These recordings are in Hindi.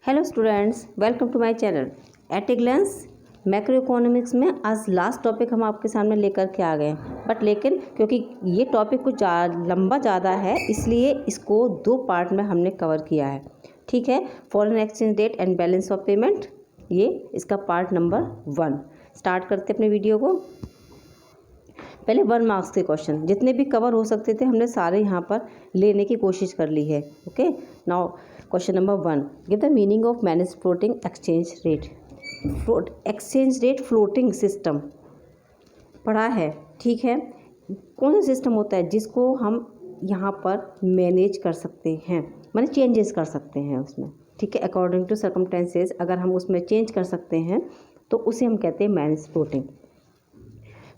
Hello students, welcome to my channel at a glance. Macro economics में आज लास्ट टॉपिक हम आपके सामने लेकर के आ गए हैं, लेकिन क्योंकि ये टॉपिक कुछ लंबा ज़्यादा है इसलिए इसको दो पार्ट में हमने कवर किया है। ठीक है, foreign exchange rate and balance of payment, ये इसका पार्ट नंबर 1। स्टार्ट करते अपने वीडियो को। पहले 1 मार्क्स के क्वेश्चन जितने भी कवर हो सकते थे हमने सारे यहाँ पर लेने की कोशिश कर ली है। Okay, now question number 1, give the meaning of manage floating exchange rate. Exchange rate floating system पढ़ा है, ठीक है। कौन सा सिस्टम होता है जिसको हम यहाँ पर मैनेज कर सकते हैं, माने चेंजेस कर सकते हैं उसमें, ठीक है। अकॉर्डिंग टू सर्कमस्टेंसेस अगर हम उसमें चेंज कर सकते हैं तो उसे हम कहते हैं manage floating.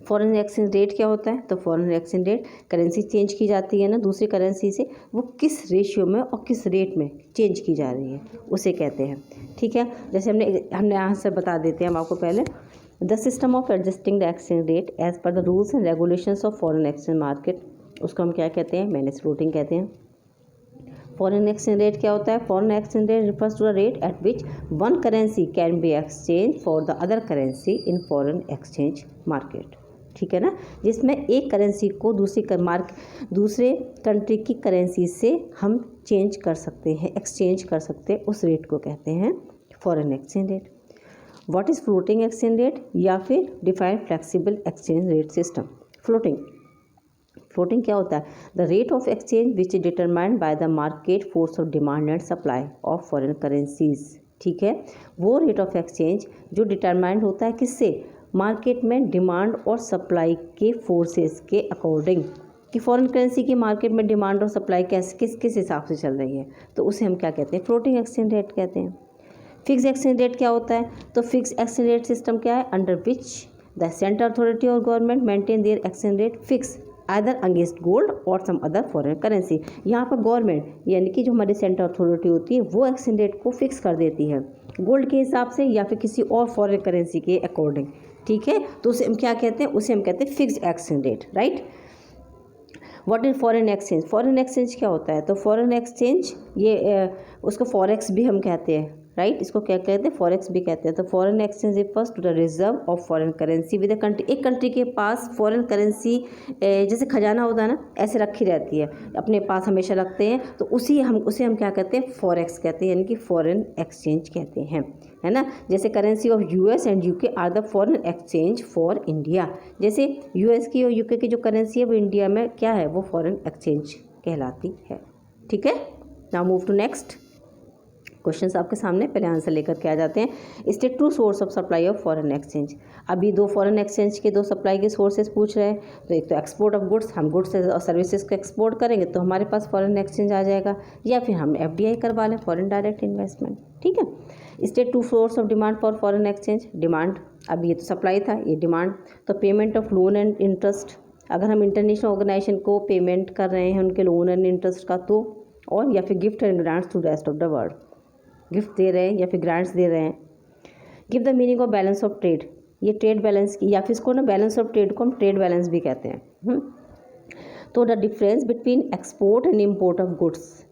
Foreign exchange rate क्या होता है? तो foreign exchange rate currency change की जाती है ना दूसरी करेंसी से, वो किस रेशियो में और किस रेट में चेंज की जा रही है उसे कहते हैं, ठीक है। जैसे हमने यहाँ से बता देते हैं हम आपको पहले, the system of adjusting the exchange rate as per the rules and regulations of foreign exchange market, उसको हम क्या कहते हैं? मैनेज फ्लोटिंग कहते हैं। फॉरेन एक्सचेंज रेट क्या होता है? Foreign exchange rate refers to the rate at which one currency can be exchange for the other currency in foreign exchange market, ठीक है ना। जिसमें एक करेंसी को दूसरे कंट्री की करेंसी से हम चेंज कर सकते हैं, एक्सचेंज कर सकते हैं, उस रेट को कहते हैं foreign exchange rate. What is floating exchange rate या फिर defined flexible exchange rate system. Floating क्या होता है? The rate of exchange which is determined by the market force of demand and supply of foreign currencies, ठीक है। वो रेट ऑफ एक्सचेंज जो डिटरमाइंड होता है किससे? मार्केट में डिमांड और सप्लाई के फोर्सेस के अकॉर्डिंग, कि फॉरेन करेंसी की मार्केट में डिमांड और सप्लाई किस हिसाब से चल रही है, तो उसे हम क्या कहते हैं? फ्लोटिंग एक्सचेंज रेट कहते हैं। फिक्स एक्सचेंज रेट क्या होता है? तो फिक्स एक्सचेंज रेट सिस्टम क्या है? Under which the central authority और government maintain their exchange rate fix either against gold और सम अदर फॉरेन करेंसी। यहाँ पर गवर्नमेंट यानी कि जो हमारी सेंट्रल अथॉरिटी होती है वो एक्सचेंज रेट को फिक्स कर देती है गोल्ड के हिसाब से या फिर किसी और फॉरेन करेंसी के अकॉर्डिंग, ठीक है। तो उसे हम क्या कहते हैं? उसे हम कहते हैं fix exchange rate, right. What is foreign exchange? Foreign exchange क्या होता है? तो फॉरेन एक्सचेंज ये उसको फॉरेक्स भी हम कहते हैं, राइट। इसको क्या कहते हैं? फॉरेक्स भी कहते हैं। तो foreign exchange refers to the reserve of foreign currency with the country. एक कंट्री के पास फॉरेन करेंसी जैसे खजाना होता है ना, ऐसे रखी रहती है, अपने पास हमेशा रखते हैं, तो उसे हम क्या कहते हैं? फॉरेक्स कहते हैं, यानी कि फॉरेन एक्सचेंज कहते हैं, है ना। जैसे currency of US and UK are the foreign exchange for India. जैसे यूएस की और यूके की जो करेंसी है वो इंडिया में क्या है? वो फॉरेन एक्सचेंज कहलाती है, ठीक है। Now move to next questions आपके सामने, पहले आंसर लेकर के आ जाते हैं। State two source of supply of foreign exchange. अभी दो फॉरेन एक्सचेंज के दो सप्लाई के सोर्सेज पूछ रहे हैं। तो एक तो एक्सपोर्ट ऑफ गुड्स, हम गुड्स और सर्विसेज को एक्सपोर्ट करेंगे तो हमारे पास फॉरेन एक्सचेंज आ जाएगा, या फिर हम एफडीआई करवा लें, फॉरेन डायरेक्ट इन्वेस्टमेंट, ठीक है। State two source of demand for foreign exchange. Demand, अब ये तो सप्लाई था, ये डिमांड। तो payment of loan and interest, अगर हम इंटरनेशनल ऑर्गेनाइजेशन को पेमेंट कर रहे हैं उनके लोन एंड इंटरेस्ट का, तो और या फिर gift and grants to rest of the world, gift दे रहे हैं या फिर ग्रांट्स दे रहे हैं। Give the meaning of balance of trade, ये ट्रेड बैलेंस की, या फिर इसको ना बैलेंस ऑफ ट्रेड को हम ट्रेड बैलेंस भी कहते हैं। तो the difference between export and import of goods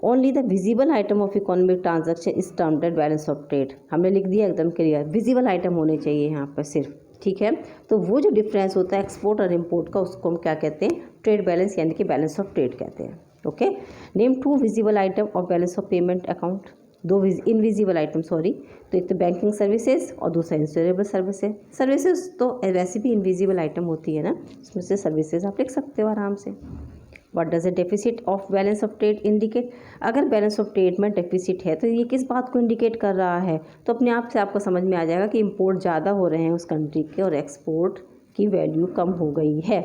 only the visible item of economic transaction is termed at balance of trade. हमने लिख दिया एकदम क्लियर, विजिबल आइटम होने चाहिए यहाँ पर सिर्फ, ठीक है। तो वो जो डिफरेंस होता है एक्सपोर्ट और इम्पोर्ट का, उसको हम क्या कहते हैं? ट्रेड बैलेंस, यानी कि बैलेंस ऑफ ट्रेड कहते हैं। Okay, name two visible item of balance of payment account. दो इनविजिबल आइटम, सॉरी। तो एक तो बैंकिंग सर्विसेज और दूसरा इंश्योरेबल सर्विसेज तो वैसे भी इनविजिबल आइटम होती है ना, उसमें से सर्विसेज आप लिख सकते हो आराम से। What does A deficit of balance of trade indicate? अगर बैलेंस ऑफ ट्रेड में डेफिसिट है तो ये किस बात को इंडिकेट कर रहा है? तो अपने आप से आपको समझ में आ जाएगा कि इम्पोर्ट ज़्यादा हो रहे हैं उस कंट्री के और एक्सपोर्ट की वैल्यू कम हो गई है,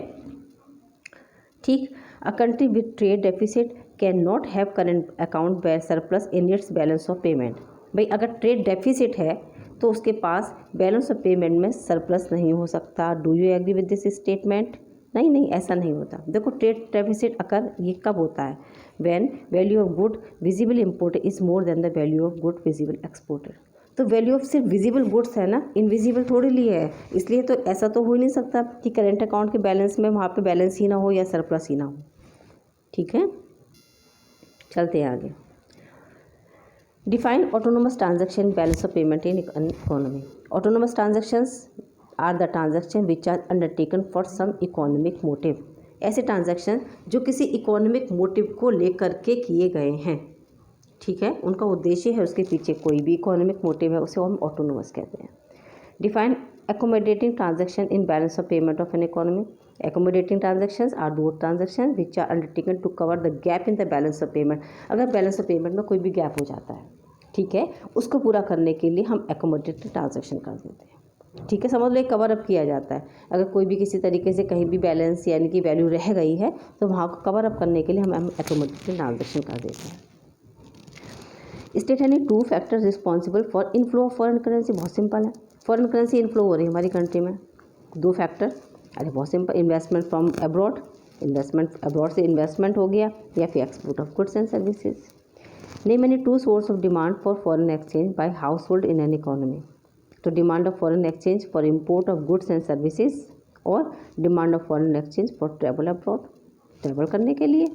ठीक। A country with trade deficit can not have current account where surplus in its balance of payment. भाई अगर ट्रेड डेफिसिट है तो उसके पास बैलेंस ऑफ पेमेंट में सरप्लस नहीं हो सकता। Do you agree with this statement? नहीं, ऐसा नहीं होता। देखो, ट्रेड डेफिसिट अगर ये कब होता है? When value of good visible imported is more than the value of good visible exported. तो वैल्यू ऑफ सिर्फ विजिबल गुड्स है ना, इनविजिबल थोड़ी ली है, इसलिए तो ऐसा तो हो ही नहीं सकता कि करेंट अकाउंट के बैलेंस में वहाँ पे बैलेंस ही ना हो या सरप्लस ही ना हो, ठीक है। चलते हैं आगे। Define autonomous transaction balance of payment in economy. Autonomous transactions are the transactions which are undertaken for some economic motive. ऐसे ट्रांजैक्शन जो किसी इकोनॉमिक मोटिव को लेकर के किए गए हैं, ठीक है, उनका उद्देश्य है, उसके पीछे कोई भी इकोनॉमिक मोटिव है, उसे हम ऑटोनोमस कहते हैं. Define accommodating transaction in balance of payment of an economy. Accommodating transactions are those transactions which are undertaken to cover the gap in the balance of payment. अगर बैलेंस ऑफ पेमेंट में कोई भी गैप हो जाता है, ठीक है, उसको पूरा करने के लिए हम accommodating ट्रांजेक्शन कर देते हैं. ठीक है, समझ लो कवर अप किया जाता है. अगर कोई भी किसी तरीके से कहीं भी बैलेंस यानी कि वैल्यू रह गई है तो वहाँ को कवर अप करने के लिए हम accommodating ट्रांजेक्शन कर देते हैं. State any two factor responsible for inflow of foreign currency. बहुत सिंपल है, फॉरेन करेंसी इनफ्लो हो रही है हमारी कंट्री में, दो फैक्टर. अरे बहुत simple, investment from abroad, investment abroad से इन्वेस्टमेंट हो गया, या फिर export of goods and services. Name any two source of demand for foreign exchange by household in an economy. तो demand of foreign exchange for import of goods and services और demand of foreign exchange for travel abroad, travel करने के लिए.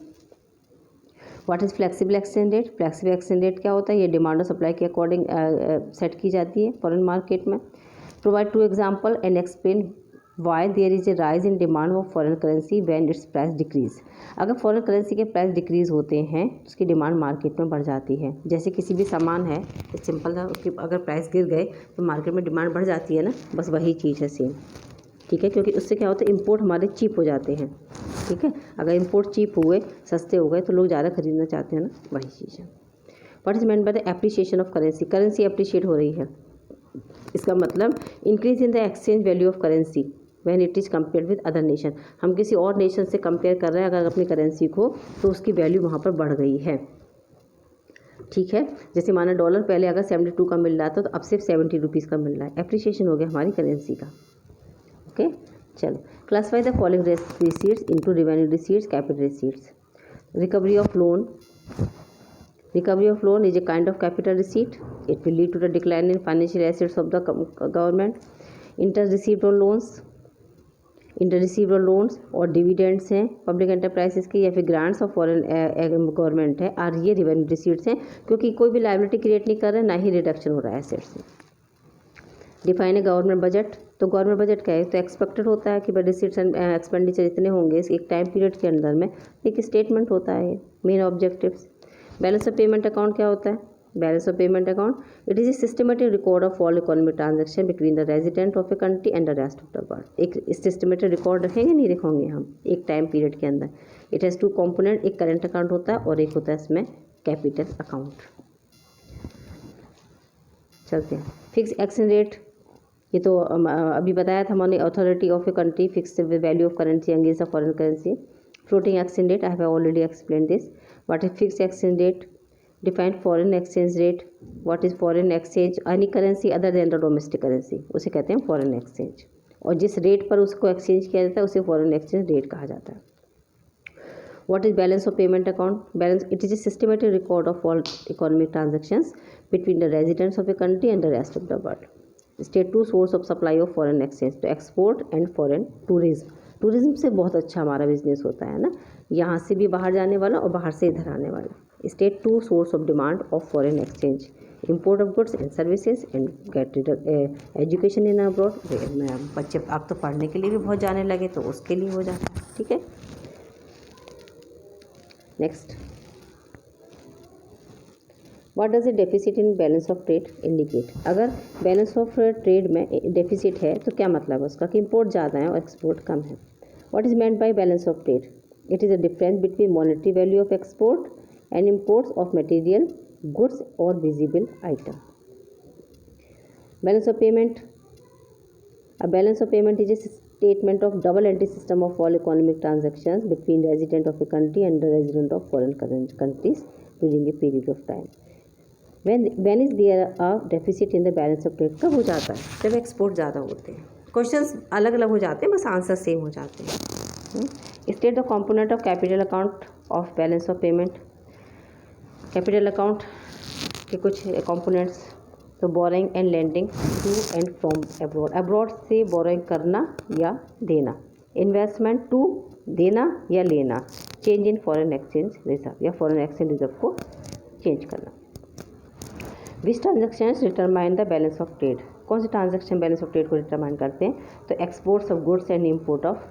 What is flexible exchange rate. Flexible exchange rate क्या होता है? ये डिमांड और सप्लाई के अकॉर्डिंग सेट की जाती है फॉरेन मार्केट में. Provide two example and explain why there is a rise in demand of foreign currency when its price decrease. अगर फॉरेन करेंसी के प्राइस डिक्रीज होते हैं तो उसकी डिमांड मार्केट में बढ़ जाती है. जैसे किसी भी सामान है, सिंपल था, उसके अगर प्राइस गिर गए तो मार्केट में डिमांड बढ़ जाती है ना, बस वही चीज़ है सेम. ठीक है, क्योंकि उससे क्या होता है, इंपोर्ट हमारे चीप हो जाते हैं. ठीक है, अगर इंपोर्ट चीप हुए, सस्ते हो गए तो लोग ज़्यादा खरीदना चाहते हैं ना, वही चीज़ है. What is meant by the appreciation of currency. Currency appreciate हो रही है, इसका मतलब increase in the exchange value of currency when it is compared with other nation. हम किसी और नेशन से कंपेयर कर रहे हैं अगर अपनी करेंसी को, तो उसकी वैल्यू वहाँ पर बढ़ गई है. ठीक है, जैसे माना डॉलर पहले अगर 72 का मिल रहा था तो अब सिर्फ 70 रुपीज़ का मिल रहा है. एप्रिसिएशन हो गया हमारी करेंसी का. ओके, चलो. Classify the following receipts into revenue receipts, capital receipts. Recovery of loan. Recovery of loan is a kind of capital receipt. It will lead to the decline in financial assets of the government. Interest received on loans. Interest received on loans और डिविडेंड्स हैं पब्लिक एंटरप्राइजेस की, या फिर ग्रांट्स ऑफ फॉरेन गवर्नमेंट है, और ये रेवेन्यू रिसीट्स हैं, क्योंकि कोई भी लाइबिलिटी क्रिएट नहीं कर रहे, ना ही रिडक्शन हो रहा है एसेट्स में. डिफाइन है गवर्नमेंट बजट. तो गवर्नमेंट बजट क्या है? तो एक्सपेक्टेड होता है कि भाई रिसीट्स एंड एक्सपेंडिचर इतने होंगे एक टाइम पीरियड के अंदर में. एक स्टेटमेंट होता है, main objectives. Balance of payment account क्या होता है? Balance of payment account, it is a systematic record of all economic transaction between the resident of a country and the rest of the world. एक सिस्टमेटिक रिकॉर्ड रखेंगे, नहीं रखेंगे हम, एक टाइम पीरियड के अंदर. इट हैज़ टू कॉम्पोनेंट, एक करेंट अकाउंट होता है और एक होता है इसमें कैपिटल अकाउंट. चलते हैं. फिक्स एक्सचेंज रेट, ये तो अभी बताया था हमने, authority of a country fix value of currency against the foreign currency. Floating exchange rate, I have already explain this. What is fixed exchange rate? Define foreign exchange rate. What is foreign exchange? Any currency other than the domestic currency, उसे कहते हैं foreign exchange. और जिस रेट पर उसको एक्सचेंज किया जाता है उसे foreign exchange rate कहा जाता है. What is balance of payment account? Balance, it is a systematic record of all economic transactions between the residents of a country and the rest of the world. State two source of supply of foreign exchange, to export and foreign tourism. Tourism से बहुत अच्छा हमारा बिजनेस होता है ना, यहाँ से भी बाहर जाने वाला और बाहर से इधर आने वाला. State two source of demand of foreign exchange, import of goods and services and get education in abroad. बच्चे आप तो पढ़ने के लिए भी बहुत जाने लगे तो उसके लिए हो जाता है. ठीक है, next. What does A deficit in balance of trade indicate. अगर बैलेंस ऑफ ट्रेड में डेफिसिट है तो क्या मतलब है उसका? कि इम्पोर्ट ज़्यादा है और एक्सपोर्ट कम है. What is meant by balance of trade? It is a difference between monetary value of export and imports of material, goods और visible item. Balance of payment, a balance of payment is a statement of double entry system of all economic transactions between resident of a country and the resident of foreign countries during a period of time. When is there a deficit in the balance of trade? कब हो जाता है? जब एक्सपोर्ट ज़्यादा होते हैं. क्वेश्चंस अलग अलग हो जाते हैं, बस आंसर सेम हो जाते हैं. State the component of capital account of balance of payment. Capital account के कुछ कंपोनेंट्स, तो borrowing and lending to and from abroad, abroad से बोरोइंग करना या देना. इन्वेस्टमेंट टू, देना या लेना. Change in foreign exchange reserve, या फॉरेन एक्सचेंज रिजर्व को चेंज करना. Which transactions determine the balance of trade, कौन से ट्रांजेक्शन बैलेंस ऑफ ट्रेड को डिटरमाइन करते हैं? तो exports of goods and import of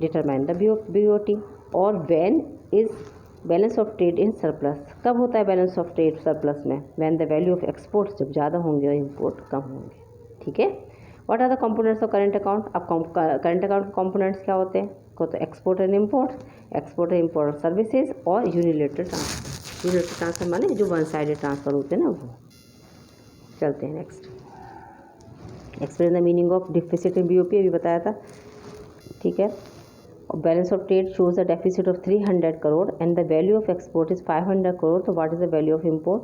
determine the BOT। और when is balance of trade in surplus, कब होता है बैलेंस ऑफ ट्रेड सरप्लस में? When the value of exports, जब ज़्यादा होंगे और इम्पोर्ट कम होंगे। ठीक है। What are the components of current account? अब करंट अकाउंट के कंपोनेंट्स क्या होते हैं? को तो एक्सपोर्ट एंड इम्पोर्ट सर्विसेज और यूनिलेटरल ट्रांसफर। यूनिलेटरल ट्रांसफर माने जो वन साइडेड ट्रांसफर होते हैं ना, वो। चलते हैं next. Explain the meaning of deficit in BOP, अभी बताया था। ठीक है। Balance of trade shows a deficit of 300 crore and the value of export is 500 crore. तो what is the value of import?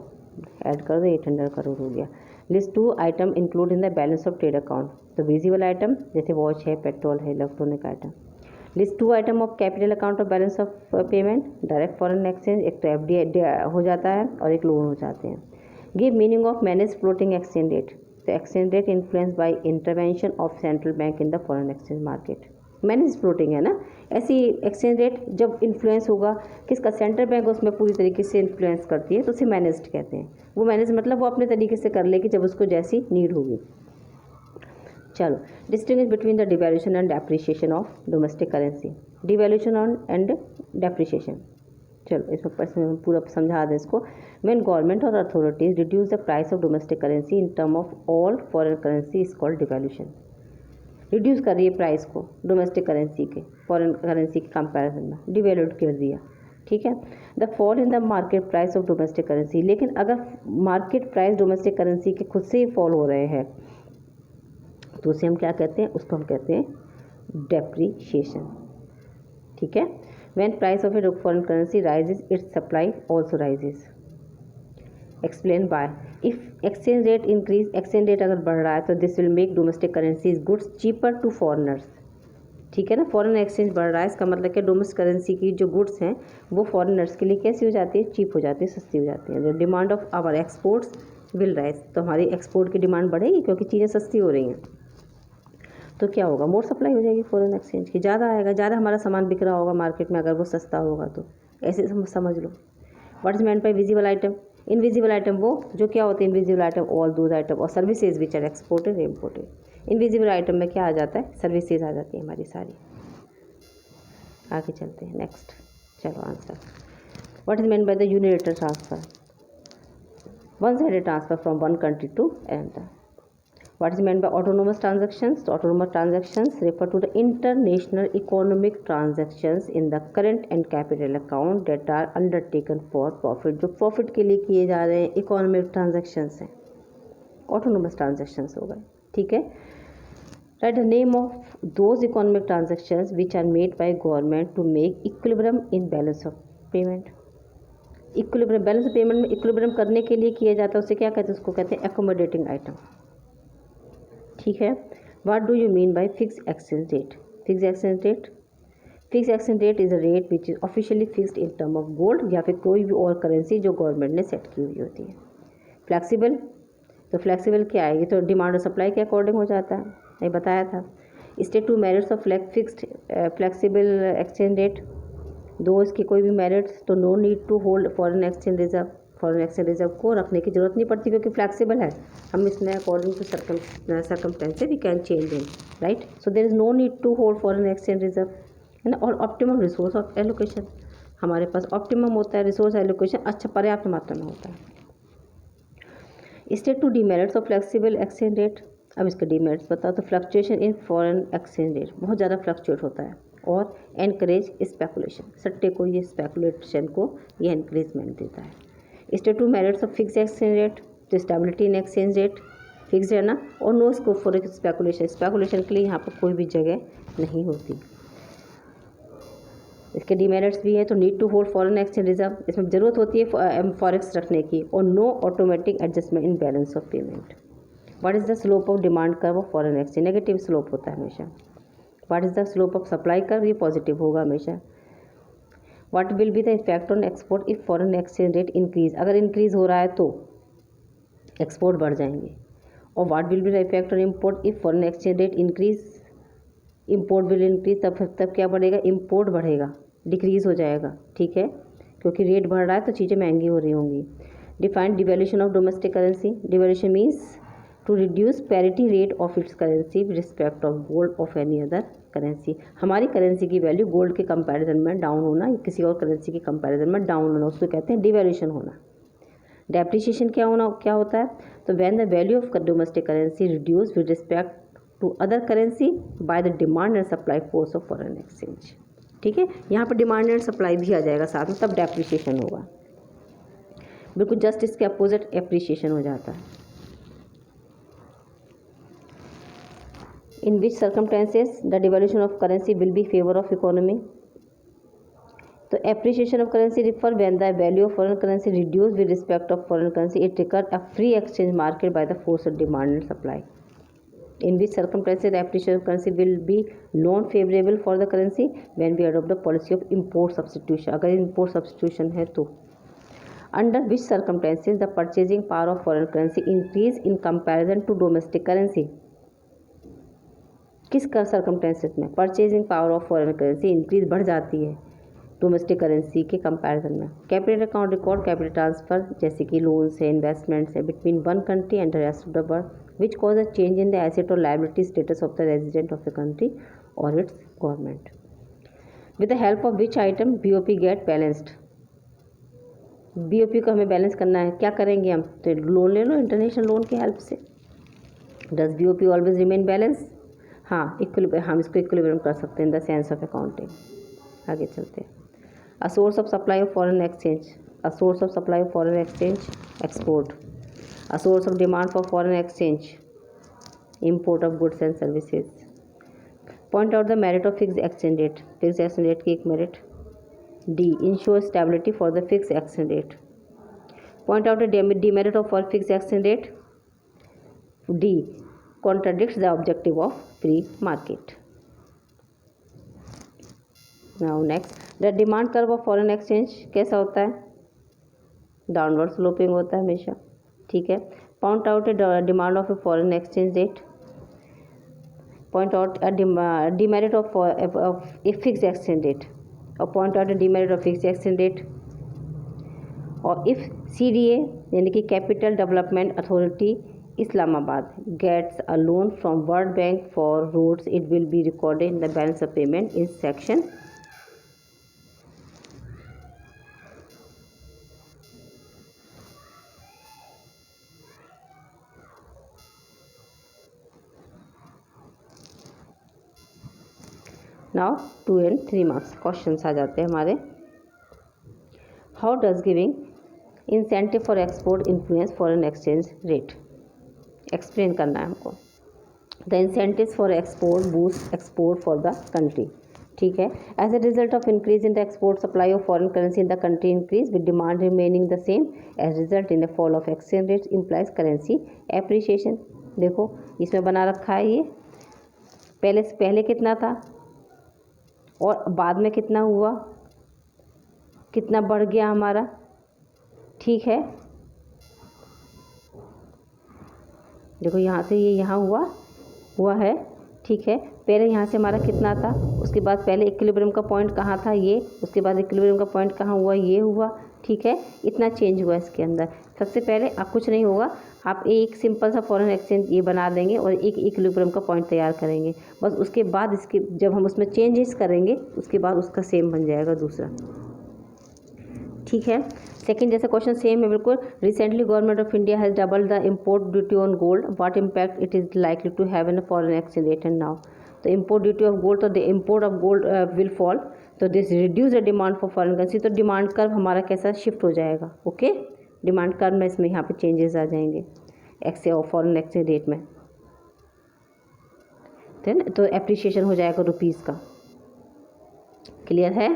Add कर दो, 800 करोड़ हो गया। List 2 item include in the balance of trade account. तो विजिबल आइटम जैसे वॉच है, पेट्रोल है, electronic item. List 2 item of capital account of balance of payment. Direct foreign exchange, एक तो FD हो जाता है और एक लोन हो जाते हैं। Give meaning of manage floating exchange rate. तो exchange rate influence by intervention of central bank in the foreign exchange market. Manage floating है ना, ऐसी एक्सचेंज रेट जब इन्फ्लुएंस होगा किसका? सेंट्रल बैंक उसमें पूरी तरीके से इन्फ्लुएंस करती है, तो उसे मैनेज्ड कहते हैं। वो मैनेज मतलब वो अपने तरीके से कर लेगी जब उसको जैसी नीड होगी। चलो, distinguish between the devaluation and depreciation of domestic currency. Devaluation and depreciation, चलो इसमें पूरा समझा दें इसको। व्हेन गवर्नमेंट और authorities reduce the price of domestic currency in term of all foreign currency is called devaluation. Reduce कर रही है प्राइस को डोमेस्टिक करेंसी के फॉरेन करेंसी के कंपैरिजन में, डिवैल्यूड कर दिया। ठीक है। The fall in the market price of domestic currency, लेकिन अगर मार्केट प्राइस डोमेस्टिक करेंसी के खुद से ही फॉल हो रहे हैं तो उसे हम क्या कहते हैं? उसको हम कहते हैं डेप्रिसिएशन। ठीक है। When price of a foreign currency rises its supply also rises. Explain by, if exchange rate increase, exchange rate अगर बढ़ रहा है तो this will make domestic currencies goods cheaper to foreigners. ठीक है ना, फॉरेन एक्सचेंज बढ़ रहा है, इसका मतलब कि डोमेस्टिक करेंसी की जो गुड्स हैं वो फॉरेनर्स के लिए कैसी हो जाती है? चीप हो जाती है, सस्ती हो जाती है। The demand of our exports will rise, तो हमारी एक्सपोर्ट की डिमांड बढ़ेगी क्योंकि चीज़ें सस्ती हो रही हैं। तो क्या होगा? मोर सप्लाई हो जाएगी फॉरेन एक्सचेंज की, ज़्यादा आएगा, ज़्यादा हमारा सामान बिक रहा होगा मार्केट में अगर वो सस्ता होगा तो। ऐसे समझ लो। What is meant by visible item? Invisible item वो जो क्या होते हैं? Invisible item all those item और services which are exported imported. Invisible item में क्या आ जाता है? सर्विसेज आ जाती है हमारी सारी। आगे चलते हैं नेक्स्ट। चलो answer. What is meant by the unilateral transfer? One sided transfer from one country to another. What is meant by autonomous transactions? So autonomous transactions refer to the international economic transactions in the current and capital account that are undertaken for profit. जो profit के लिए किए जा रहे हैं economic transactions हैं, autonomous transactions हो गए। ठीक है। Write the name of those economic transactions which are made by government to make equilibrium in balance of payment. Equilibrium, balance of payment में इक्विलिब्रियम करने के लिए किया जाता है, उसे क्या कहते हैं? उसको कहते हैं accommodating item। ठीक है। What do you mean by fix exchange rate? Fix exchange rate, fix exchange rate is a rate which is officially fixed in term of gold या फिर कोई भी और करेंसी जो गवर्नमेंट ने सेट की हुई होती है। फ्लैक्सीबल, तो फ्लैक्सीबल क्या आएगी? तो डिमांड और सप्लाई के अकॉर्डिंग हो जाता है, ये बताया था। State two merits of fixed flexible exchange rate, दो इसके कोई भी मेरिट्स, तो no need to hold foreign exchange reserve. Foreign exchange reserve को रखने की जरूरत नहीं पड़ती क्योंकि फ्लैक्सीबल है, हम इसमें according to circumstances we can change in, right. So there is no need to hold foreign exchange reserve, है ना। और ऑप्टिमम रिसोर्स ऑफ एलोकेशन, हमारे पास ऑप्टिमम होता है रिसोर्स एलोकेशन, अच्छा पर्याप्त मात्रा में होता है। State two demerits of flexible exchange rate, अब इसके डीमेरिट्स बताओ। तो fluctuation in foreign exchange rate बहुत ज़्यादा फ्लक्चुएट होता है और एनकरेज स्पेकुलेशन, सट्टे को, ये स्पेकुलेशन को ये एनकरेजमेंट देता है। State two merits of fix exchange rate, तो stability in exchange rate fix है ना, और no scope for speculation, speculation के लिए यहाँ पर कोई भी जगह नहीं होती। इसके डीमेरिट्स भी है, तो need to hold foreign exchange reserve, इसमें ज़रूरत होती है फॉरेक्स रखने की, और no automatic adjustment in balance of payment. What is the slope of demand curve of foreign exchange? Negative slope होता है हमेशा। What is the slope of supply curve? ये पॉजिटिव होगा हमेशा। What will be the effect on export if foreign exchange rate increase? अगर इंक्रीज हो रहा है तो एक्सपोर्ट बढ़ जाएंगे। और what will be the effect on import if foreign exchange rate increase? Import will increase, तब क्या बढ़ेगा? इम्पोर्ट बढ़ेगा, डिक्रीज हो जाएगा, ठीक है, क्योंकि रेट बढ़ रहा है तो चीज़ें महंगी हो रही होंगी। Define devaluation of domestic currency. Devaluation means to reduce parity rate of its currency with respect of gold of any other currency. हमारी करेंसी की वैल्यू गोल्ड के कंपैरिजन में डाउन होना या किसी और करेंसी के कंपैरिजन में डाउन होना, उसको कहते हैं डिवैल्यूएशन होना. डेप्रिसिएशन क्या होता है? तो when the value of domestic currency reduce with respect to other currency by the demand and supply force of foreign exchange. ठीक है, यहाँ पर डिमांड एंड सप्लाई भी आ जाएगा साथ में, तब डेप्रिसिएशन होगा. बिल्कुल जस्ट इसके अपोजिट एप्रिसिएशन हो जाता है. In which circumstances the devaluation of currency will be favor of economy? तो appreciation of currency refer when the value of foreign currency reduced with respect of foreign currency. It triggered a free exchange market by the force of demand and supply. In which circumstances the appreciation of currency will be non-favorable for the currency when we adopt the policy of import substitution. अगर import substitution है तो. Under which circumstances the purchasing power of foreign currency increase in comparison to domestic currency? किस सर्कमटेंसेस में purchasing power of foreign currency increase बढ़ जाती है डोमेस्टिक करेंसी के कंपैरिजन में? Capital account record capital transfer जैसे कि लोन्स है, इन्वेस्टमेंट्स है between one country and the rest of the world which cause a change in the asset और liability status of the resident of the country और its government. With the help of which item BOP get balanced. BOP को हमें बैलेंस करना है, क्या करेंगे हम? तो लोन ले लो इंटरनेशनल लोन की हेल्प से. Does BOP always remain balance? हाँ, हम इसको इक्विलिब्रियम कर सकते हैं in the sense of accounting. आगे चलते हैं. A source of supply of foreign exchange. A source of supply of foreign exchange export. A source of demand for foreign exchange import of goods and services. Point out the merit of fix exchange rate. Fix exchange rate की एक merit. D ensure stability for the fix exchange rate. Point out the demerit of for fix exchange rate. D contradicts the objective of free market. Now next, the demand curve of foreign exchange कैसा होता है? डाउनवर्ड स्लोपिंग होता है हमेशा. ठीक है. Point out demand of a foreign exchange rate. Point out demerit of a fix exchange rate और point out demerit of fix exchange rate. और इफ CDA यानी कि capital development authority Islamabad gets a loan from World Bank for roads, it will be recorded in the balance of payment in section. Now 2 and 3 marks questions आ जाते हैं हमारे. How does giving incentive for export influence foreign exchange rate? Explain करना है हमको. The incentives for export boost export for the country. ठीक है. As a result of increase in the export supply of foreign currency in the country increase with demand remaining the same as result in the fall of exchange rates implies currency appreciation. देखो इसमें बना रखा है ये पहले कितना था और बाद में कितना हुआ, कितना बढ़ गया हमारा. ठीक है. देखो यहाँ से ये यहाँ हुआ है. ठीक है. पहले यहाँ से हमारा कितना था, उसके बाद पहले इक्विलिब्रियम का पॉइंट कहाँ था ये, उसके बाद इक्विलिब्रियम का पॉइंट कहाँ हुआ, ये हुआ. ठीक है. इतना चेंज हुआ इसके अंदर. सबसे पहले आप कुछ नहीं होगा, आप एक सिंपल सा फॉरेन एक्सचेंज ये बना देंगे और एक इक्विलिब्रियम का पॉइंट तैयार करेंगे. बस उसके बाद इसके जब हम उसमें चेंजेस करेंगे उसके बाद उसका सेम बन जाएगा दूसरा. ठीक है. सेकंड जैसा क्वेश्चन सेम है बिल्कुल. Recently government of India has double the import duty on gold. What impact it is likely to have in foreign exchange rate and now. तो इम्पोर्ट ड्यूटी ऑफ गोल्ड, तो the import of gold will fall, तो this reduce the demand for foreign currency. तो डिमांड कर्व हमारा कैसा शिफ्ट हो जाएगा. ओके. डिमांड कर्व में इसमें यहाँ पे चेंजेस आ जाएंगे फॉरेन एक्सचेंज रेट में. तो एप्रिसिएशन हो जाएगा रुपीज़ का. क्लियर है.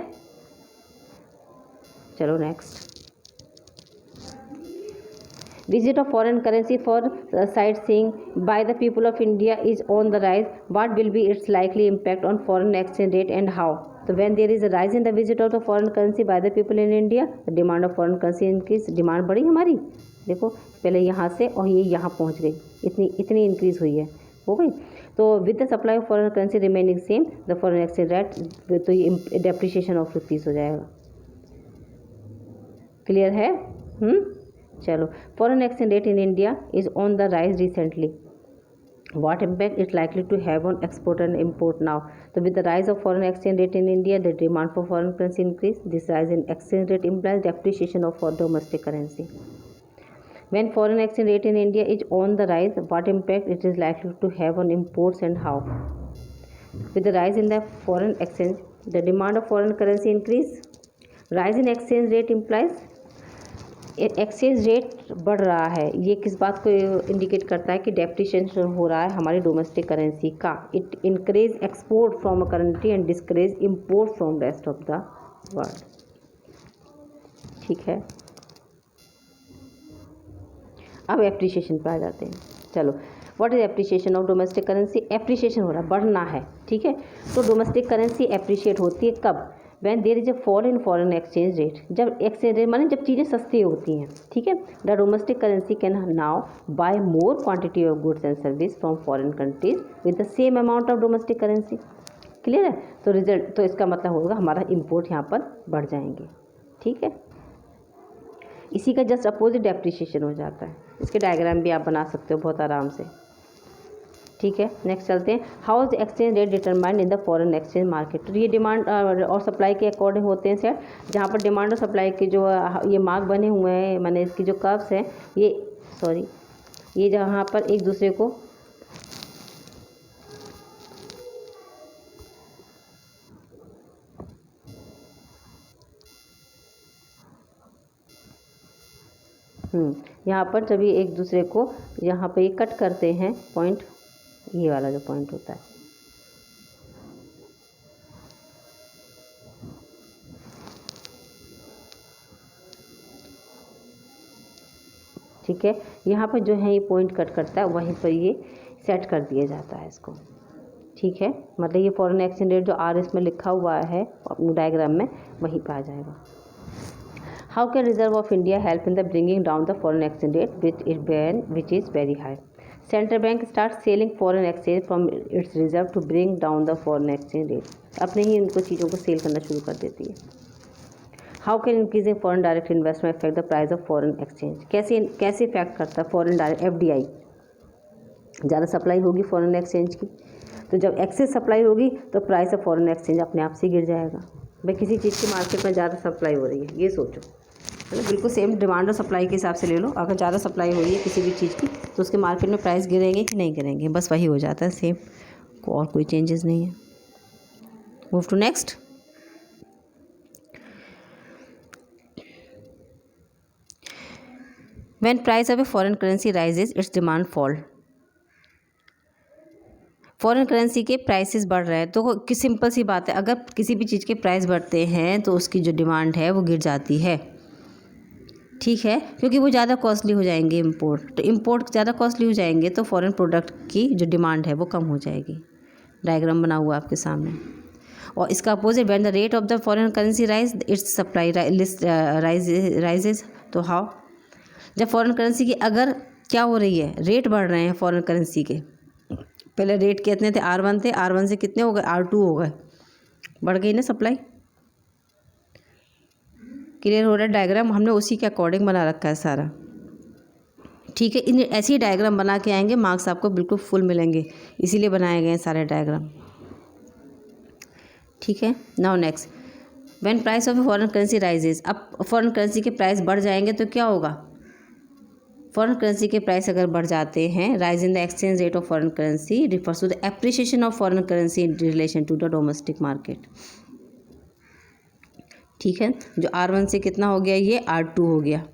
चलो next. Visit of foreign currency for sightseeing by the people of India is on the rise. What will be its likely impact on foreign exchange rate and how? So when there is a rise in the visit of the foreign currency by the people in India, the demand of foreign currency increase. Demand बढ़ी हमारी. देखो पहले यहाँ से और ये यहाँ पहुँच गई, इतनी इंक्रीज हुई है, हो गई. तो with the supply of foreign currency remaining same the foreign exchange rate, तो ये डेप्रिसिएशन ऑफ रुपीज़ हो जाएगा. क्लियर है. चलो, foreign exchange rate in India is on the rise recently. What impact it likely to have on export and import now? So with the rise of foreign exchange rate in India, the demand for foreign currency increase. This rise in exchange rate implies depreciation of our domestic currency. When foreign exchange rate in India is on the rise, what impact it is likely to have on imports and how? With the rise in the foreign exchange, the demand of foreign currency increase. Rise in exchange rate implies exchange rate बढ़ रहा है. ये किस बात को इंडिकेट करता है कि डेप्रिसिएशन हो रहा है हमारी डोमेस्टिक करेंसी का. It increase export from a country and discourage import from rest of the world. ठीक है, अब एप्रिसिएशन पर आ जाते हैं. चलो, what is appreciation of domestic currency? Appreciation हो रहा है, बढ़ना है. ठीक है, तो डोमेस्टिक करेंसी एप्रिशिएट होती है कब? When there is a fall in foreign exchange rate. जब एक्सचेंज रेट माने जब चीज़ें सस्ती होती हैं. ठीक है, the domestic currency can now buy more quantity of goods and service from foreign countries with the same amount of domestic currency. Clear है? तो रिजल्ट तो इसका मतलब होगा हमारा इम्पोर्ट यहाँ पर बढ़ जाएंगे. ठीक है, इसी का जस्ट अपोजिट डेप्रिसिएशन हो जाता है. इसके डायग्राम भी आप बना सकते हो बहुत आराम से. ठीक है, नेक्स्ट चलते हैं. How is exchange rate determined in the foreign exchange market? तो ये डिमांड और सप्लाई के अकॉर्डिंग होते हैं सेट. जहाँ पर डिमांड और सप्लाई के जो ये मार्क बने हुए हैं, मैंने इसकी जो कर्व्स हैं, ये जहाँ पर एक दूसरे को यहाँ पर जब ये एक दूसरे को यहाँ पर ये कट करते हैं पॉइंट, ये वाला जो पॉइंट होता है, ठीक है, यहाँ पर जो है ये पॉइंट कट करता है, वहीं पर ये सेट कर दिया जाता है इसको. ठीक है, मतलब ये फॉरेन एक्सचेंज रेट जो आर इसमें लिखा हुआ है अपने डायग्राम में, वहीं पर आ जाएगा. How can reserve of India help in the bringing down the foreign exchange rate which is very high? Central bank start selling foreign exchange from its reserve to bring down the foreign exchange rate. अपने ही इनको चीज़ों को सेल करना शुरू कर देती है. How can increasing foreign direct investment effect the price of foreign exchange? कैसे इफेक्ट करता है फॉरेन डायरेक्ट FDI? ज़्यादा सप्लाई होगी फॉरेन एक्सचेंज की, तो जब एक्सेस सप्लाई होगी तो प्राइस ऑफ फॉरेन एक्सचेंज अपने आप से गिर जाएगा. भाई किसी चीज़ की मार्केट में ज़्यादा सप्लाई हो रही है, ये सोचो, मतलब बिल्कुल सेम डिमांड और सप्लाई के हिसाब से ले लो. अगर ज़्यादा सप्लाई हो रही है किसी भी चीज़ की तो उसके मार्केट में प्राइस गिरेंगे कि नहीं गिरेंगे? बस वही हो जाता है सेम, और कोई चेंजेस नहीं है. Move to next. When price of a foreign currency rises its demand fall. Foreign currency के प्राइसेस बढ़ रहे हैं तो कि सिंपल सी बात है, अगर किसी भी चीज़ के प्राइस बढ़ते हैं तो उसकी जो डिमांड है वो गिर जाती है. ठीक है, क्योंकि वो ज़्यादा कॉस्टली हो जाएंगे इंपोर्ट. तो इंपोर्ट ज़्यादा कॉस्टली हो जाएंगे तो फॉरेन प्रोडक्ट की जो डिमांड है वो कम हो जाएगी. डायग्राम बना हुआ आपके सामने. और इसका opposite, when the rate of the foreign currency rise it's supply list rises. तो हाउ? जब फॉरेन करेंसी की अगर क्या हो रही है, रेट बढ़ रहे हैं फॉरेन करेंसी के. पहले रेट कितने थे? R1 थे, R1 से कितने हो गए? R2 हो गए. बढ़ गई ना सप्लाई. क्लियर हो रहा है डायग्राम? हमने उसी के अकॉर्डिंग बना रखा है सारा. ठीक है, इन ऐसे ही डायग्राम बना के आएंगे, मार्क्स आपको बिल्कुल फुल मिलेंगे, इसीलिए बनाए गए हैं सारे डायग्राम. ठीक है, now next. When price of foreign currency rises. अब फॉरेन करेंसी के प्राइस बढ़ जाएंगे तो क्या होगा? फॉरेन करेंसी के प्राइस अगर बढ़ जाते हैं, rise in the exchange rate of foreign currency refers to the appreciation of foreign currency in relation to the domestic market. ठीक है, जो R1 से कितना हो गया, ये R2 हो गया.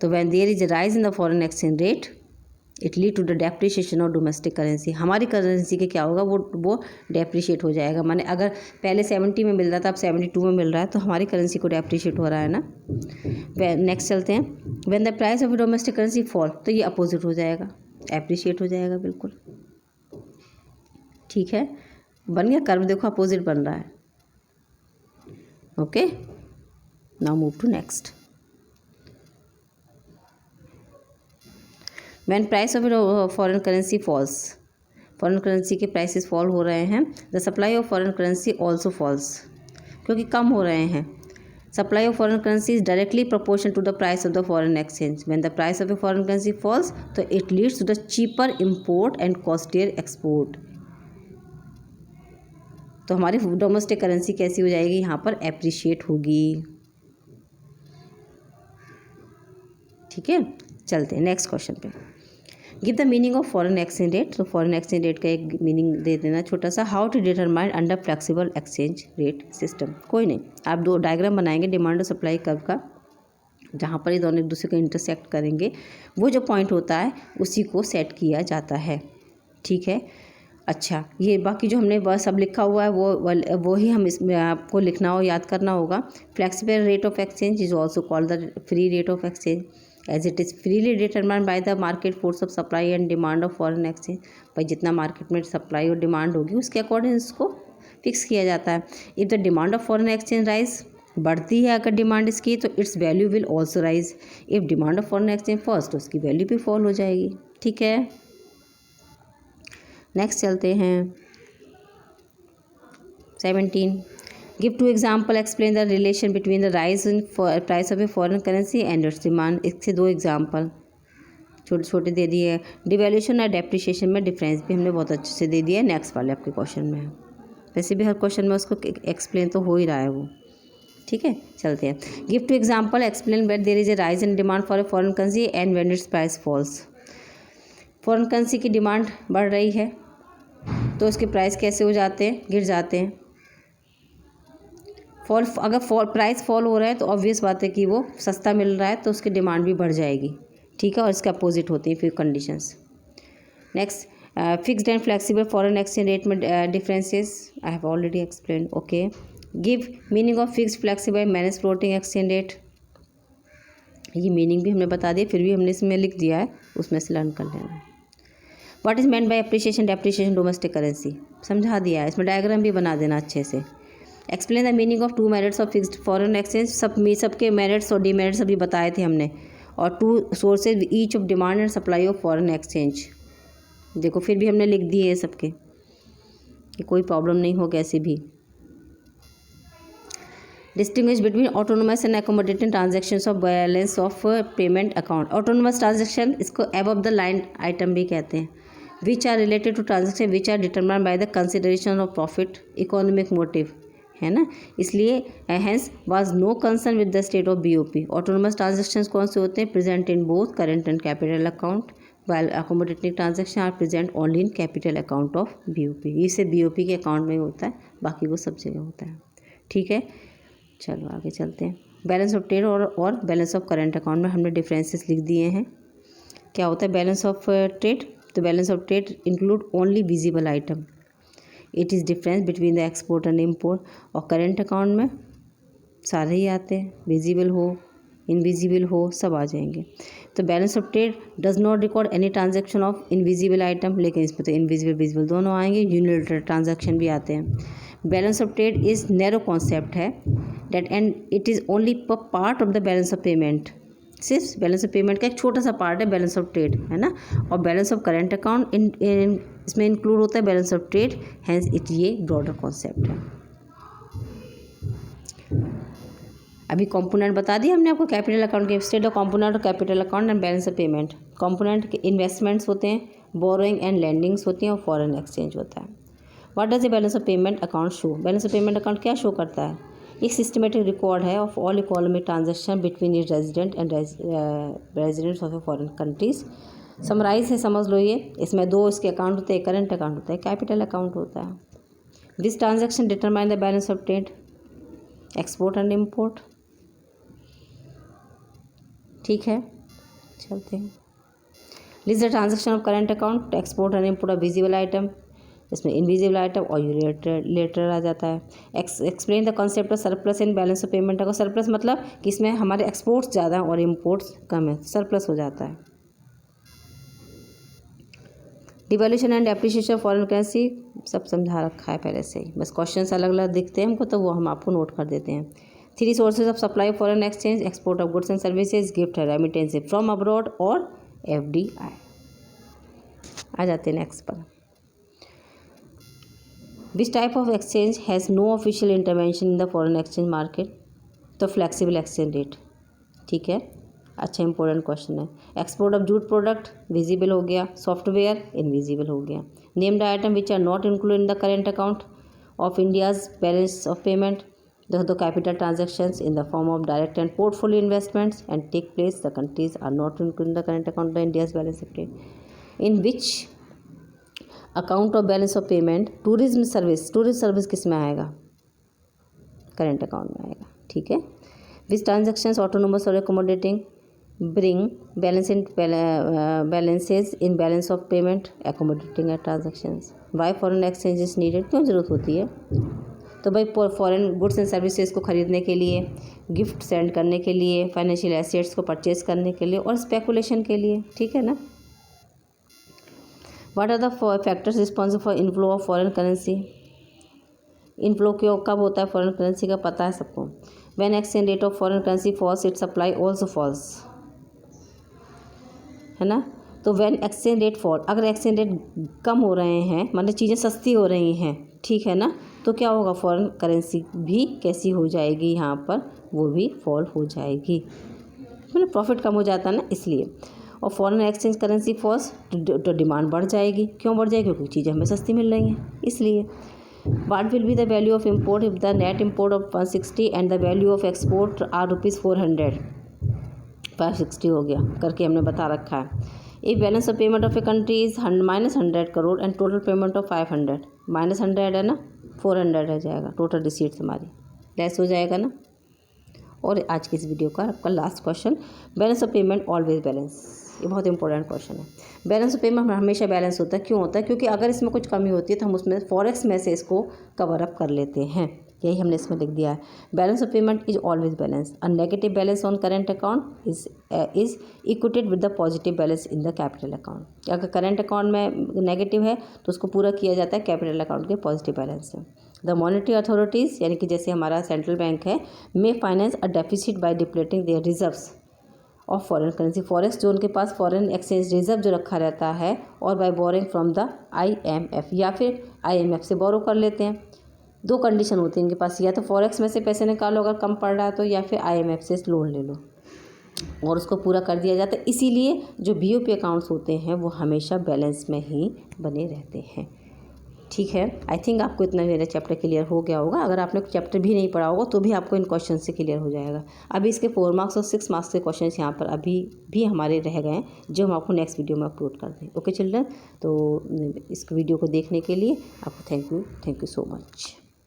तो when there is a rise in the foreign exchange rate it lead to the depreciation of domestic currency. हमारी करेंसी के क्या होगा, वो डेप्रिशिएट हो जाएगा. माने अगर पहले 70 में मिल रहा था, अब 72 में मिल रहा है, तो हमारी करेंसी को डेप्रिशिएट हो रहा है ना. नेक्स्ट चलते हैं. When the price of domestic currency fall, तो ये अपोजिट हो जाएगा, एप्रिशिएट हो जाएगा बिल्कुल. ठीक है, बन गया कर्व, देखो अपोजिट बन रहा है. Okay, now move to next. When price of foreign currency falls, foreign currency के प्राइसेस फॉल हो रहे हैं, the supply of foreign currency also falls, क्योंकि कम हो रहे हैं. Supply of foreign currency is directly proportional to the price of the foreign exchange. When the price of a foreign currency falls, तो it leads to the cheaper import and costlier export. तो हमारी डोमेस्टिक करेंसी कैसी हो जाएगी, यहाँ पर एप्रिशिएट होगी. ठीक है, चलते हैं नेक्स्ट क्वेश्चन पे. Give the meaning of foreign exchange rate. तो फॉरेन एक्सचेंज रेट का एक मीनिंग दे देना छोटा सा. How to determine under flexible exchange rate system. कोई नहीं, आप दो डायग्राम बनाएंगे डिमांड और सप्लाई कर्व का, जहाँ पर ये दोनों एक दूसरे को इंटरसेक्ट करेंगे. वो जो पॉइंट होता है उसी को सेट किया जाता है. ठीक है, अच्छा, ये बाकी जो हमने वह सब लिखा हुआ है वो ही हम इसमें आपको लिखना हो, याद करना होगा. Flexible rate of exchange is also called the free rate of exchange as it is freely determined by the market force of supply and demand of foreign exchange. भाई जितना मार्केट में सप्लाई और डिमांड होगी उसके अकॉर्डिंग इसको फिक्स किया जाता है. If the demand of foreign exchange rise, बढ़ती है अगर डिमांड इसकी, तो its value will also rise. If demand of foreign exchange falls, तो उसकी वैल्यू भी फॉल हो जाएगी. ठीक है, नेक्स्ट चलते हैं. 17. Give two example explain the relation between the rise in price of a foreign currency and its demand. इससे दो एग्जाम्पल छोटे छोटे दे दिए. डिवैल्यूएशन और डेप्रिसिएशन में डिफरेंस भी हमने बहुत अच्छे से दे दिया है नेक्स्ट वाले आपके क्वेश्चन में. वैसे भी हर क्वेश्चन में उसको एक्सप्लेन तो हो ही रहा है वो. ठीक है, चलते हैं. Give two example explain where there is a rise in demand for a foreign currency and when its price falls. Foreign currency की डिमांड बढ़ रही है तो उसके प्राइस कैसे हो जाते हैं, गिर जाते हैं. अगर प्राइस फॉल हो रहा है तो ऑब्वियस बात है कि वो सस्ता मिल रहा है तो उसकी डिमांड भी बढ़ जाएगी. ठीक है, और इसके अपोजिट होती है फिर conditions. Next, fixed and flexible foreign exchange rate में differences I have already explain. Okay, give meaning of fixed flexible manage floating exchange rate. ये मीनिंग भी हमने बता दिया, फिर भी हमने इसमें लिख दिया है, उसमें से लर्न कर लेना. What is meant bye appreciation depreciation domestic currency, समझा दिया है, इसमें डायग्राम भी बना देना अच्छे से. Explain the meaning of 2 merits of fixed foreign exchange. सबके मेरिट्स और डीमेरिट्स अभी बताए थे हमने. और 2 sources each of demand and supply of foreign exchange. देखो फिर भी हमने लिख दिए है सबके, कि कोई प्रॉब्लम नहीं हो कैसे भी. Distinguish between autonomous and accommodated transactions of balance of payment account. Autonomous transaction, इसको एबव द लाइन आइटम भी कहते हैं. Which are related to transaction which are determined by the consideration of profit economic motive, है ना. इसलिए hence was no concern with the state of BOP. Autonomous transactions कौन से होते हैं, present in both current and capital account, while accommodating transaction are present only in capital account of BOP. इसे BOP के अकाउंट में होता है, बाकी वो सब जगह होता है. ठीक है, चलो आगे चलते हैं. बैलेंस ऑफ ट्रेड और बैलेंस ऑफ करंट अकाउंट में हमने डिफरेंसेस लिख दिए हैं. क्या होता है बैलेंस ऑफ ट्रेड, तो balance of trade include only visible item. It is difference between the export and import. और करेंट अकाउंट में सारे ही आते हैं, विजिबल हो इनविजिबल हो सब आ जाएंगे. तो balance of trade does not record any transaction of invisible item, लेकिन इसमें तो इनविजिबल विजिबल दोनों आएंगे. यूनिलैटरल ट्रांजैक्शन भी आते हैं. Balance of trade is narrow concept है that and it is only part of the balance of payment. सिर्फ बैलेंस ऑफ पेमेंट का एक छोटा सा पार्ट है बैलेंस ऑफ ट्रेड, है ना. और बैलेंस ऑफ करेंट अकाउंट इसमें इंक्लूड होता है balance of trade, hence it ये ब्रॉडर कॉन्सेप्ट है. अभी कंपोनेंट बता दिया हमने आपको कैपिटल अकाउंट के. स्टेट ऑफ कंपोनेंट और capital account and balance of payment. Component के इन्वेस्टमेंट्स होते हैं, बोरोइंग एंड लैंडिंग्स होती हैं और फॉरेन एक्सचेंज होता है. What does a balance of payment account show. Balance of payment account क्या शो करता है, एक सिस्टमेटिक रिकॉर्ड है of all economic transaction between it resident and residents of a foreign countries. Summarise है, समझ लो ये. इसमें दो इसके अकाउंट होते हैं, करंट अकाउंट होता है, कैपिटल अकाउंट होता है. This transaction determine the balance of trade, export and import. ठीक है, चलते हैं. List the transaction of current account, export and import of visible item. इसमें इनविजिबल आइटम और यूनिलेटरल आ जाता है. Explain the concept of surplus in balance of payment account. Surplus मतलब कि इसमें हमारे एक्सपोर्ट्स ज़्यादा हैं और इम्पोर्ट्स कम है, सरप्लस हो जाता है. Devaluation and depreciation of foreign currency सब समझा रखा है पहले से ही, बस क्वेश्चंस अलग अलग दिखते हैं हमको तो वो हम आपको नोट कर देते हैं. 3 sources of supply foreign exchange, export of goods and services, gift remittance from abroad और FDI. आ जाते हैं नेक्स्ट पर. Which type of exchange has no official intervention in the foreign exchange market. तो फ्लेक्सिबल एक्सचेंज रेट, ठीक है, अच्छा इंपॉर्टेंट क्वेश्चन है। Export of jute product visible हो गया, सॉफ्टवेयर इनविजिबल हो गया। Name the item which are not include in the current account of India's balance of payment. The capital transactions in the form of direct and portfolio investments and take place. The countries are not included in the current account of India's balance of trade. In which account of balance of payment tourism service किस में आएगा? Current account में आएगा, ठीक है। Which transactions autonomous or accommodating bring balances in balance of payment accommodating transactions. Why foreign exchange is needed? क्यों जरूरत होती है? तो भाई फॉरेन गुड्स एंड सर्विसेज को ख़रीदने के लिए, गिफ्ट सेंड करने के लिए, फाइनेंशियल एसेट्स को परचेज करने के लिए और स्पेकुलेशन के लिए, ठीक है ना। What are the factors responsible for inflow of foreign currency? Inflow क्यों कब होता है फॉरेन करेंसी का, पता है सबको। When exchange rate of foreign currency falls it supply also falls, है ना। तो व्हेन एक्सचेंज रेट फॉल, अगर एक्सचेंज रेट कम हो रहे हैं मतलब चीज़ें सस्ती हो रही हैं, ठीक है ना, तो क्या होगा, फॉरेन करेंसी भी कैसी हो जाएगी, यहाँ पर वो भी फॉल हो जाएगी, मतलब प्रॉफिट कम हो जाता है ना, इसलिए। और फॉरेन एक्सचेंज करेंसी फॉल्स तो डिमांड बढ़ जाएगी। क्यों बढ़ जाएगी? क्योंकि चीज़ें हमें सस्ती मिल रही हैं, इसलिए। What will be the value of import if the net import of 160 and the value of export are ₹400? 560 हो गया करके हमने बता रखा है। A balance of payment of a country is -100 crore and total payment of 500, -100 है ना, 400 रह जाएगा टोटल रिसीट्स हमारी, लेस हो जाएगा ना। और आज की इस वीडियो का आपका last question, balance of payment always balance, ये बहुत इंपॉर्टेंट क्वेश्चन है। बैलेंस ऑफ पेमेंट हमेशा बैलेंस होता है, क्यों होता है? क्योंकि अगर इसमें कुछ कमी होती है तो हम उसमें फॉरेक्स में से इसको कवर अप कर लेते हैं, यही हमने इसमें लिख दिया है। Balance of payment is always balance. A negative balance on current account is equated with the positive balance in the capital account. अगर करेंट अकाउंट में नेगेटिव है तो उसको पूरा किया जाता है कैपिटल अकाउंट के पॉजिटिव बैलेंस से। द मॉनेटरी अथॉरिटीज़, यानी कि जैसे हमारा सेंट्रल बैंक है, may finance a deficit by depleting their reserves of foreign currency, forex जो उनके पास फॉरेन एक्सचेंज रिजर्व जो रखा रहता है, और by borrowing from the IMF, या फिर IMF से बोरो कर लेते हैं। दो कंडीशन होती है इनके पास, या तो फॉरेक्स में से पैसे निकालो अगर कम पड़ रहा है तो, या फिर IMF से लोन ले लो और उसको पूरा कर दिया जाता है। इसीलिए जो BOP अकाउंट्स होते हैं वो हमेशा बैलेंस में ही बने रहते हैं, ठीक है। आई थिंक आपको इतना मेरा चैप्टर क्लियर हो गया होगा। अगर आपने चैप्टर भी नहीं पढ़ा होगा तो भी आपको इन क्वेश्चन से क्लियर हो जाएगा। अभी इसके 4 मार्क्स और 6 मार्क्स के क्वेश्चन यहाँ पर अभी भी हमारे रह गए हैं, जो हम आपको नेक्स्ट वीडियो में अपलोड कर दें। ओके चिल्ड्रन, तो इस वीडियो को देखने के लिए आपको थैंक यू सो मच।